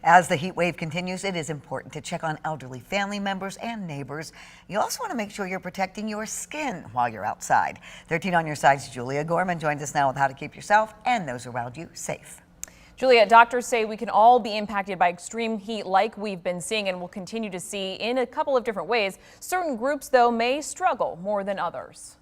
As the heat wave continues, it is important to check on elderly family members and neighbors. You also want to make sure you're protecting your skin while you're outside. 13 on your side's Julia Gorman joins us now with how to keep yourself and those around you safe. Julia, doctors say we can all be impacted by extreme heat like we've been seeing and will continue to see in a couple of different ways. Certain groups, though, may struggle more than others.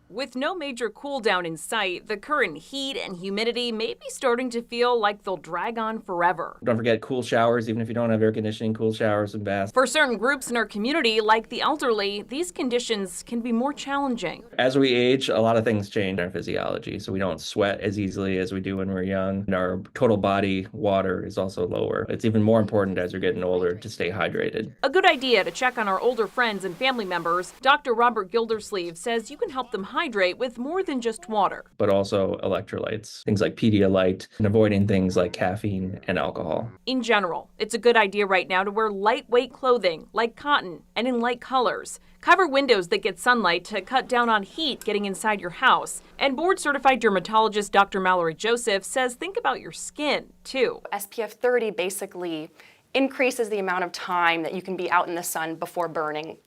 With no major cool down in sight, the current heat and humidity may be starting to feel like they'll drag on forever. Don't forget cool showers, even if you don't have air conditioning, cool showers and baths. For certain groups in our community, like the elderly, these conditions can be more challenging. As we age, a lot of things change in our physiology, so we don't sweat as easily as we do when we're young. And our total body water is also lower. It's even more important as you're getting older to stay hydrated. A good idea to check on our older friends and family members. Dr. Robert Gildersleeve says you can help them hydrate with more than just water. But also electrolytes, things like Pedialyte, and avoiding things like caffeine and alcohol. In general, it's a good idea right now to wear lightweight clothing like cotton and in light colors. Cover windows that get sunlight to cut down on heat getting inside your house. And board-certified dermatologist Dr. Mallory Joseph says think about your skin, too. SPF 30 basically increases the amount of time that you can be out in the sun before burning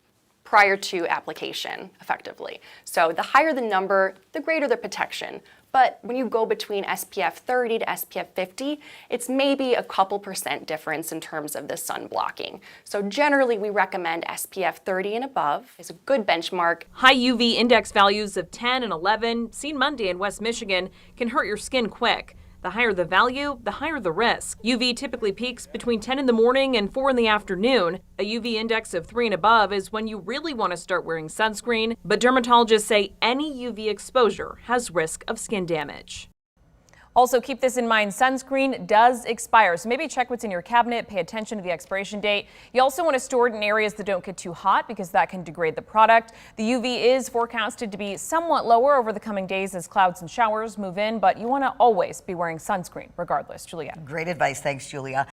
prior to application, effectively. So the higher the number, the greater the protection. But when you go between SPF 30 to SPF 50, it's maybe a couple % difference in terms of the sun blocking. So generally, we recommend SPF 30 and above is a good benchmark. High UV index values of 10 and 11, seen Monday in West Michigan, can hurt your skin quick. The higher the value, the higher the risk. UV typically peaks between 10 in the morning and 4 in the afternoon. A UV index of 3 and above is when you really want to start wearing sunscreen, but dermatologists say any UV exposure has risk of skin damage. Also, keep this in mind, sunscreen does expire, so maybe check what's in your cabinet, pay attention to the expiration date. You also want to store it in areas that don't get too hot because that can degrade the product. The UV is forecasted to be somewhat lower over the coming days as clouds and showers move in, but you want to always be wearing sunscreen regardless. Julia. Great advice. Thanks, Julia.